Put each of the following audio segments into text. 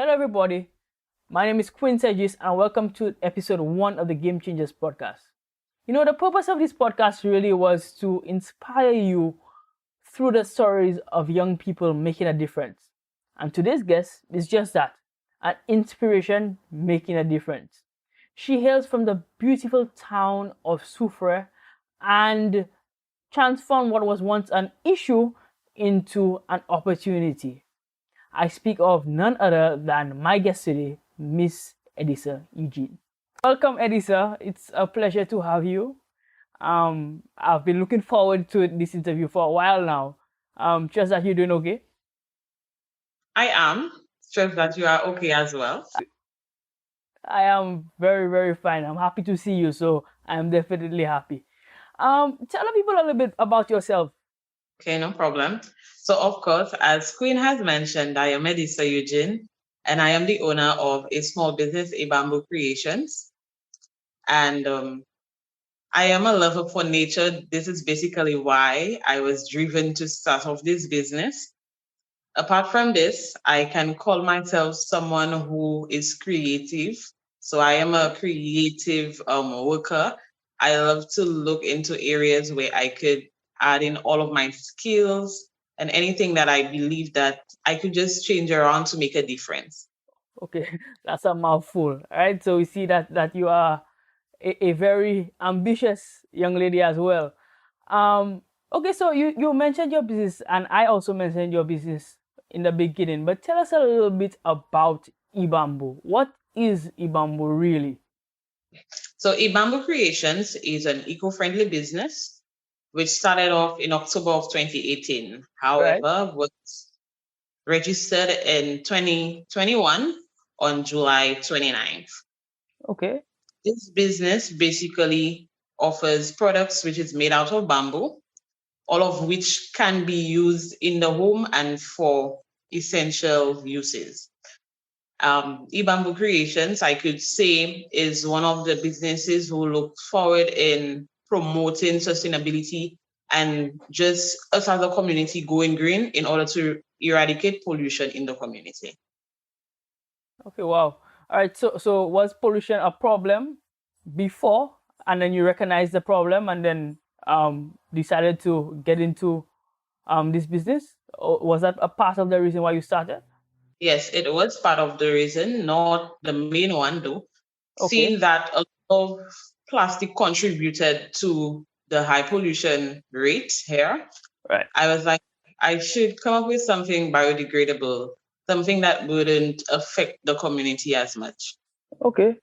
Hello, everybody. My name is Edisa, and welcome to episode 1 of the Game Changers podcast. The purpose of this podcast really was to inspire you through the stories of young people making a difference. And today's guest is just that, an inspiration making a difference. She hails from the beautiful town of Soufrière and transformed what was once an issue into an opportunity. I speak of none other than my guest today, Miss Edisa Eugene. Welcome, Edisa. It's a pleasure to have you. I've been looking forward to this interview for a while now. Just that you're doing okay? I am. Just that you are okay as well. I am very, very fine. I'm happy to see you, so I'm definitely happy. Tell the people a little bit about yourself. Okay, no problem. So, of course, as Queen has mentioned, I am Edisa Eugene, and I am the owner of a small business, A Bamboo Creations. And I am a lover for nature. This is basically why I was driven to start off this business. Apart from this, I can call myself someone who is creative. So I am a creative worker. I love to look into areas where I could add in all of my skills and anything that I believe that I could just change around to make a difference. Okay, that's a mouthful, right? So we see that you are a very ambitious young lady as well. Okay, so you mentioned your business, and I also mentioned your business in the beginning, but tell us a little bit about eBamboo. What is eBamboo really? So eBamboo Creations is an eco-friendly business which started off in October of 2018. Right. However, was registered in 2021 on July 29th. Okay. This business basically offers products which is made out of bamboo, all of which can be used in the home and for essential uses. eBamboo Creations, I could say, is one of the businesses who look forward in promoting sustainability and just us as a community going green in order to eradicate pollution in the community. Okay, wow. All right, so was pollution a problem before, and then you recognized the problem and then decided to get into this business? Or was that a part of the reason why you started? Yes, it was part of the reason, not the main one though. Okay. Seeing that a lot of plastic contributed to the high pollution rate here, Right. I was like, I should come up with something biodegradable, something that wouldn't affect the community as much. Okay.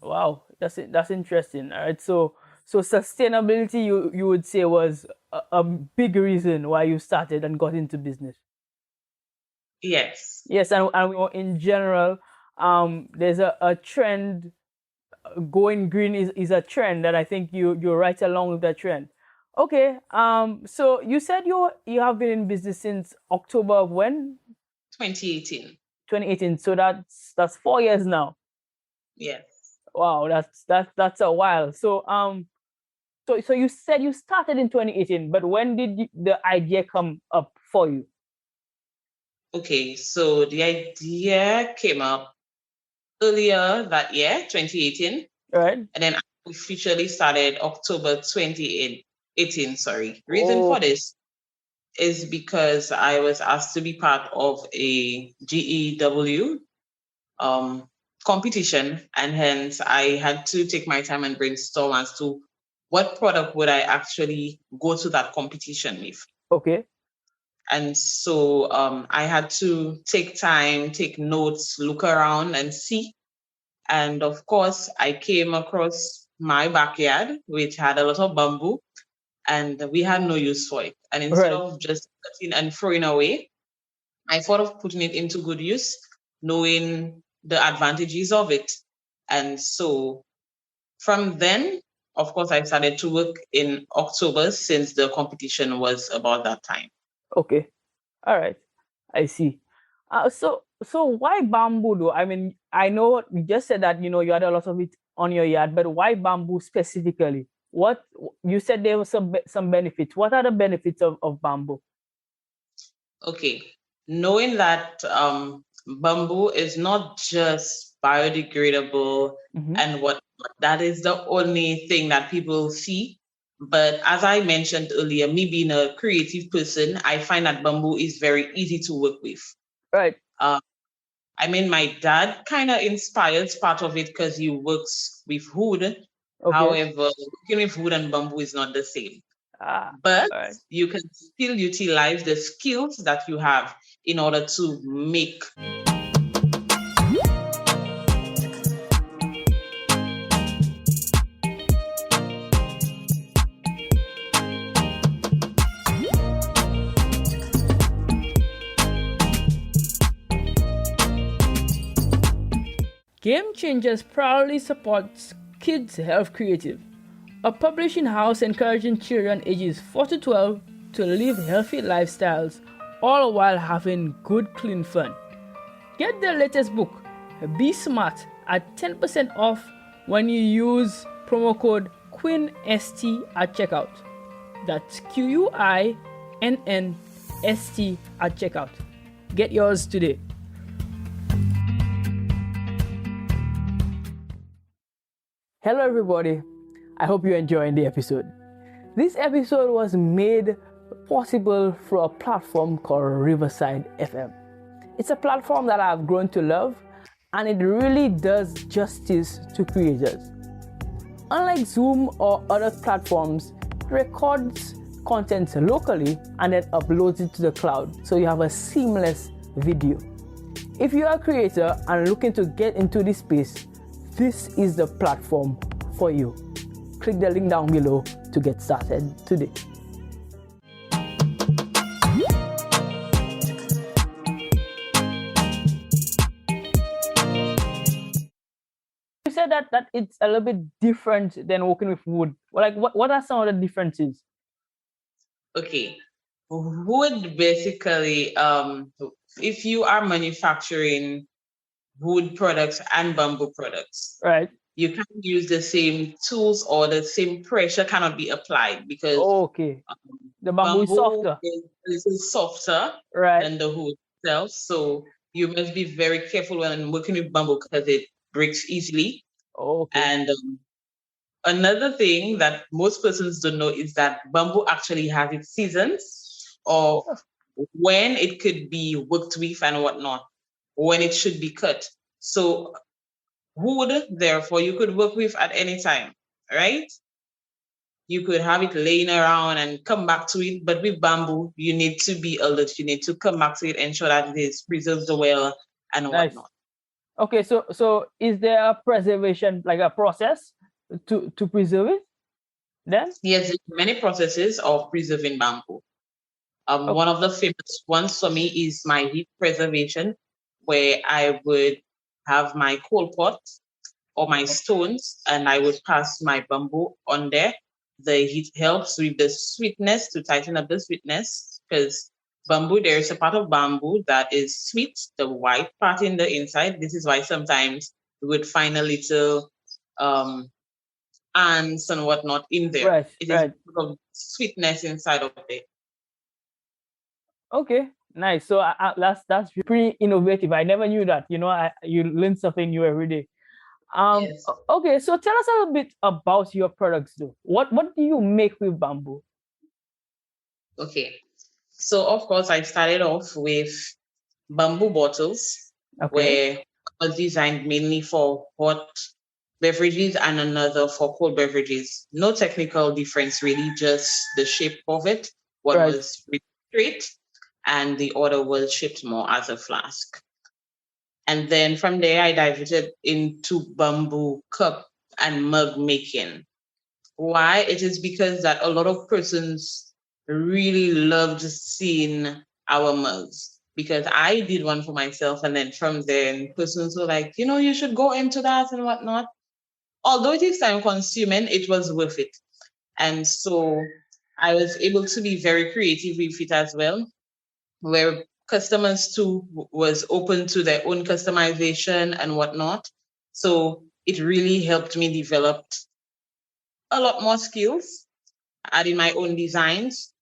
Wow, that's interesting. All right, so sustainability, you would say, was a big reason why you started and got into business. Yes. Yes, and in general, there's a trend. Going green is a trend that I think you're right along with that trend. Okay. So you said you have been in business since October of when? 2018. 2018. So that's 4 years now. Yes. Wow, that's a while. So you said you started in 2018, but when did the idea come up for you? Okay, so the idea came up earlier that year, 2018, Right. and then I officially started October 2018. Sorry. Reason for this is because I was asked to be part of a GEW competition, and hence I had to take my time and brainstorm as to what product would I actually go to that competition with. Okay. And so I had to take time, take notes, look around and see. And of course, I came across my backyard, which had a lot of bamboo, and we had no use for it. And instead of just cutting and throwing away, I thought of putting it into good use, knowing the advantages of it. And so from then, of course, I started to work in October since the competition was about that time. Okay. All right. I see. So why bamboo though? I mean, I know you just said that you had a lot of it on your yard, but why bamboo specifically? What you said there was some benefits. What are the benefits of bamboo? Okay, knowing that bamboo is not just biodegradable Mm-hmm. and what that is the only thing that people see. But as I mentioned earlier, me being a creative person, I find that bamboo is very easy to work with. Right. Uh, I mean, my dad kind of inspires part of it because he works with wood. Okay. However, working with wood and bamboo is not the same. Ah. But All right. you can still utilize the skills that you have in order to make. Game Changers proudly supports Kids Health Creative, a publishing house encouraging children ages 4 to 12 to live healthy lifestyles, all while having good, clean fun. Get the latest book, Be Smart, at 10% off when you use promo code QUINST at checkout. That's QUINNST at checkout. Get yours today. Hello, everybody. I hope you're enjoying the episode. This episode was made possible through a platform called Riverside FM. It's a platform that I've grown to love, and it really does justice to creators. Unlike Zoom or other platforms, it records content locally and then uploads it to the cloud so you have a seamless video. If you are a creator and looking to get into this space, this is the platform for you. Click the link down below to get started today. You said that it's a little bit different than working with wood. Like, what are some of the differences? Okay. Wood basically, if you are manufacturing wood products and bamboo products, Right. you can't use the same tools or the same pressure cannot be applied because Okay. The bamboo is bamboo softer. is softer Right. than the wood itself. So you must be very careful when working with bamboo because it breaks easily. Okay. And another thing that most persons don't know is that bamboo actually has its seasons of when it could be worked with and whatnot, when it should be cut. So wood, therefore, you could work with at any time, right? You could have it laying around and come back to it. But with bamboo, you need to be alert. You need to come back to it, ensure that it is preserved well and Nice. whatnot. Okay, so is there a preservation, like a process to preserve it then? Yes, there's many processes of preserving bamboo. Okay. One of the famous ones for me is my heat preservation, where I would have my coal pot or my stones and I would pass my bamboo on there. The heat helps with the sweetness to tighten up the sweetness because bamboo, there is a part of bamboo that is sweet, the white part in the inside. This is why sometimes we would find a little ants and whatnot in there. Right, It is right. of sweetness inside of it. Okay, nice. So that's pretty innovative. I never knew that. You learn something new every day. Yes. Okay, so tell us a little bit about your products, though. What do you make with bamboo? Okay. So of course I started off with bamboo bottles, Okay. where was designed mainly for hot beverages and another for cold beverages. No technical difference really, just the shape of it. One Right. was straight and the other was shaped more as a flask. And then from there I diverted into bamboo cup and mug making. Why? It is because that a lot of persons really loved seeing our mugs because I did one for myself. And then from there, persons were like, you should go into that and whatnot. Although it is time consuming, it was worth it. And so I was able to be very creative with it as well, where customers too was open to their own customization and whatnot. So it really helped me develop a lot more skills, adding my own designs.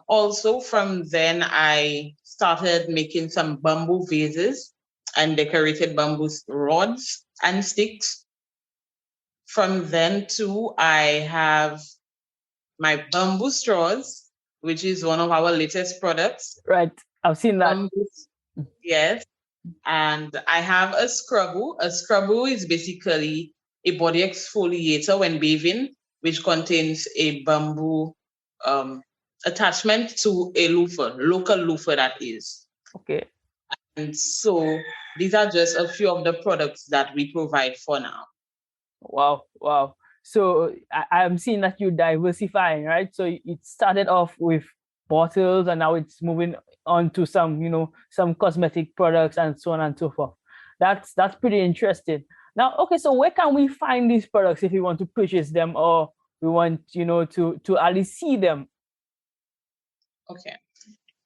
Also, from then, I started making some bamboo vases. and decorated bamboo rods and sticks. From then too, I have my bamboo straws, which is one of our latest products. Right. I've seen that. Bamboo, yes. And I have a scrubbo. A scrubbo is basically a body exfoliator when bathing, which contains a bamboo attachment to a loofah, local loofah that is. Okay. And so these are just a few of the products that we provide for now. Wow. Wow. So I'm seeing that you're diversifying, right? So it started off with bottles and now it's moving on to some, some cosmetic products and so on and so forth. That's pretty interesting. Now, okay, so where can we find these products if we want to purchase them or we want, to at least see them? Okay.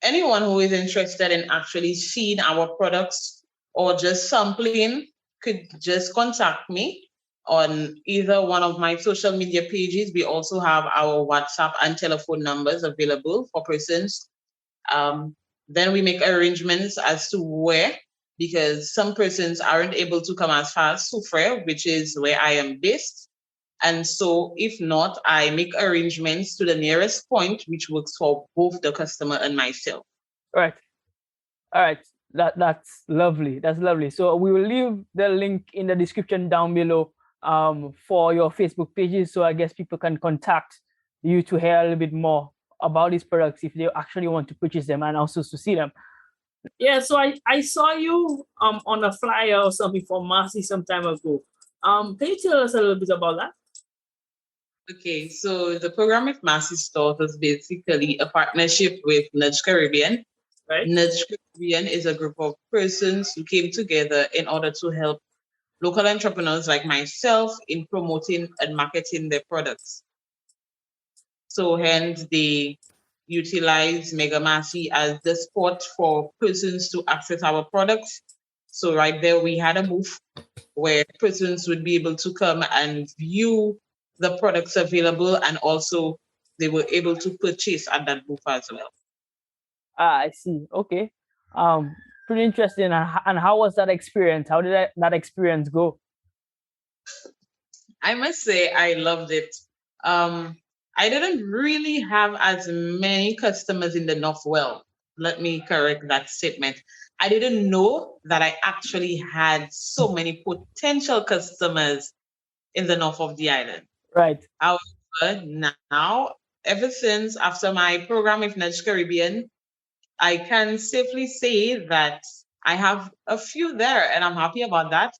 Anyone who is interested in actually seeing our products or just sampling could just contact me on either one of my social media pages. We also have our WhatsApp and telephone numbers available for persons. Then we make arrangements as to where, because some persons aren't able to come as far as Soufrière, which is where I am based. And so if not, I make arrangements to the nearest point, which works for both the customer and myself. Right. All right. That's lovely. That's lovely. So we will leave the link in the description down below for your Facebook pages. So I guess people can contact you to hear a little bit more about these products if they actually want to purchase them and also to see them. Yeah, so I saw you on a flyer or something for Marcy some time ago. Can you tell us a little bit about that? Okay, so the program with Massy Stores is basically a partnership with Nudge Caribbean. Right. Nudge Caribbean is a group of persons who came together in order to help local entrepreneurs like myself in promoting and marketing their products. So hence they utilize Mega Massy as the spot for persons to access our products. So right there we had a booth where persons would be able to come and view the products available, and also they were able to purchase at that booth as well. I see. Okay. Pretty interesting. And how was that experience? How did that experience go? I must say I loved it. I didn't really have as many customers in the North. Well, let me correct that statement. I didn't know that I actually had so many potential customers in the north of the island. Right. However, now, ever since after my program with Nudge Caribbean, I can safely say that I have a few there, and I'm happy about that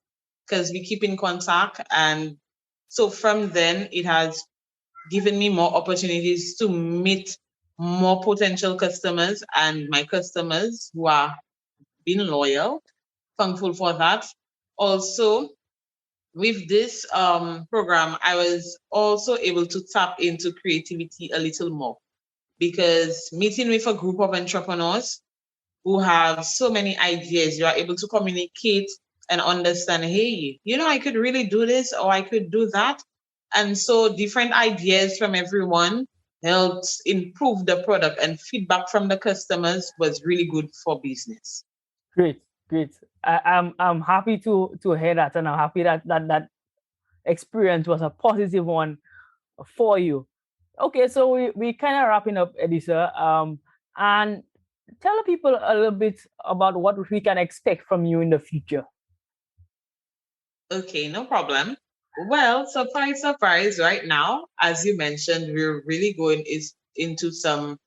because we keep in contact. And so from then, it has given me more opportunities to meet more potential customers, and my customers who are being loyal. Thankful for that. Also, with this program, I was also able to tap into creativity a little more, because meeting with a group of entrepreneurs who have so many ideas, you are able to communicate and understand, hey, I could really do this or I could do that. And so different ideas from everyone helped improve the product, and feedback from the customers was really good for business. Great. I'm happy to hear that, and I'm happy that experience was a positive one for you. Okay, so we kind of wrapping up, Edisa, and tell the people a little bit about what we can expect from you in the future. Okay, no problem. Well, surprise, right now, as you mentioned, we're really going into some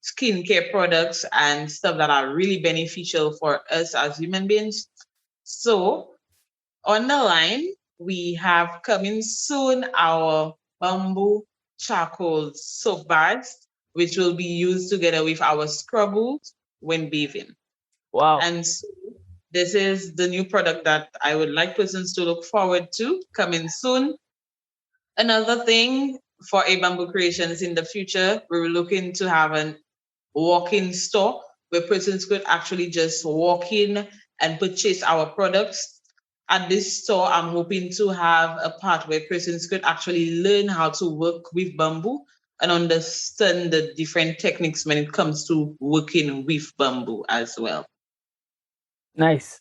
skincare products and stuff that are really beneficial for us as human beings. So on the line, we have coming soon our bamboo charcoal soap bars, which will be used together with our scrubbles when bathing. Wow. And so this is the new product that I would like persons to look forward to coming soon. Another thing for A Bamboo Creations in the future, we're looking to have a walk-in store where persons could actually just walk in and purchase our products. At this store, I'm hoping to have a part where persons could actually learn how to work with bamboo and understand the different techniques when it comes to working with bamboo as well. Nice.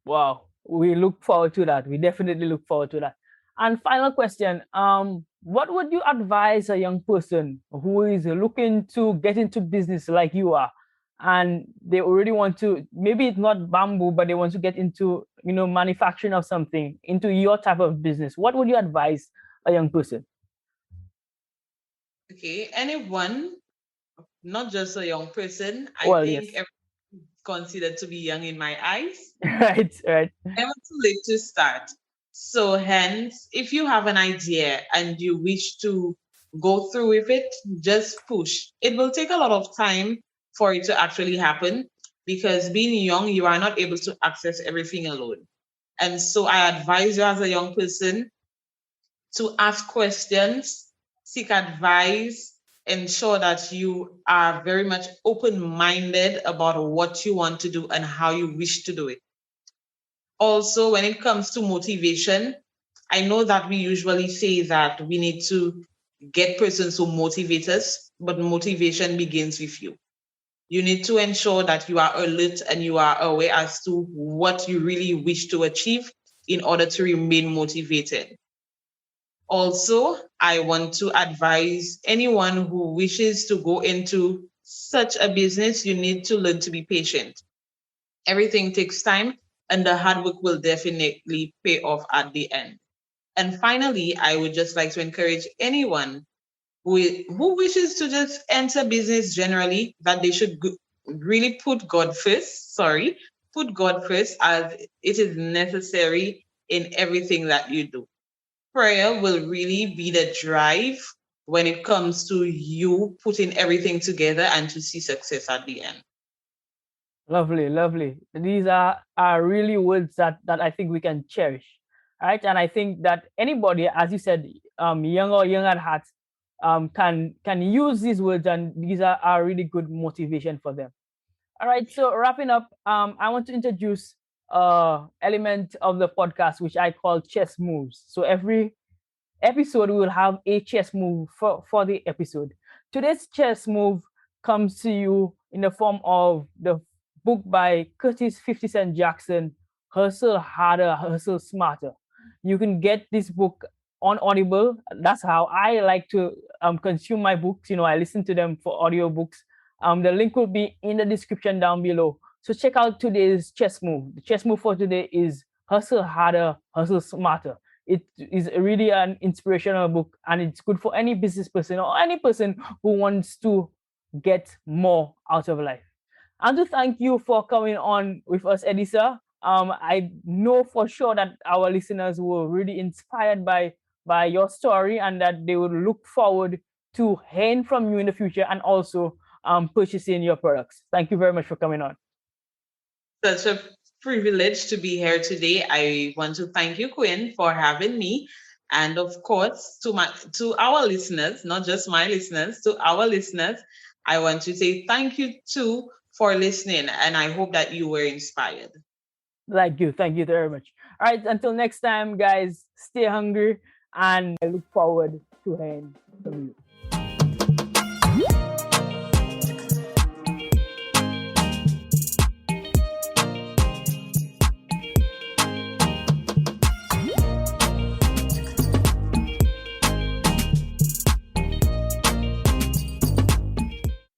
Wow, we look forward to that. We definitely look forward to that. And final question, what would you advise a young person who is looking to get into business like you are, and they already want to, maybe it's not bamboo, but they want to get into, manufacturing of something, into your type of business? What would you advise a young person? Okay, anyone, not just a young person. I Well, think yes. everyone's considered to be young in my eyes. Right, right. Never too late to start. So, hence, if you have an idea and you wish to go through with it, just push. It will take a lot of time for it to actually happen because being young, you are not able to access everything alone. And so, I advise you as a young person to ask questions, seek advice, ensure that you are very much open minded about what you want to do and how you wish to do it. Also, when it comes to motivation, I know that we usually say that we need to get persons who motivate us, but motivation begins with you. You need to ensure that you are alert and you are aware as to what you really wish to achieve in order to remain motivated. Also, I want to advise anyone who wishes to go into such a business, you need to learn to be patient. Everything takes time, and the hard work will definitely pay off at the end. And finally, I would just like to encourage anyone who wishes to just enter business generally that they should really put God first. Sorry, put God first as it is necessary in everything that you do. Prayer will really be the drive when it comes to you putting everything together and to see success at the end. Lovely, lovely. These are really words that I think we can cherish, right? And I think that anybody, as you said, young at heart, can use these words, and these are really good motivation for them. All right. So wrapping up, I want to introduce element of the podcast which I call chess moves. So every episode, we will have a chess move for the episode. Today's chess move comes to you in the form of the book by Curtis 50 Cent Jackson, Hustle Harder, Hustle Smarter. You can get this book on Audible. That's how I like to consume my books. I listen to them for audiobooks. The link will be in the description down below. So check out today's chess move. The chess move for today is Hustle Harder, Hustle Smarter. It is really an inspirational book, and it's good for any business person or any person who wants to get more out of life. And to thank you for coming on with us, Edisa. I know for sure that our listeners were really inspired by your story, and that they would look forward to hearing from you in the future, and also purchasing your products. Thank you very much for coming on. Such a privilege to be here today. I want to thank you, Quinn, for having me. And of course, to our listeners, not just my listeners, to our listeners, I want to say thank you too for listening. And I hope that you were inspired. Thank you very much. All right, until next time, guys, stay hungry, and I look forward to hearing from you.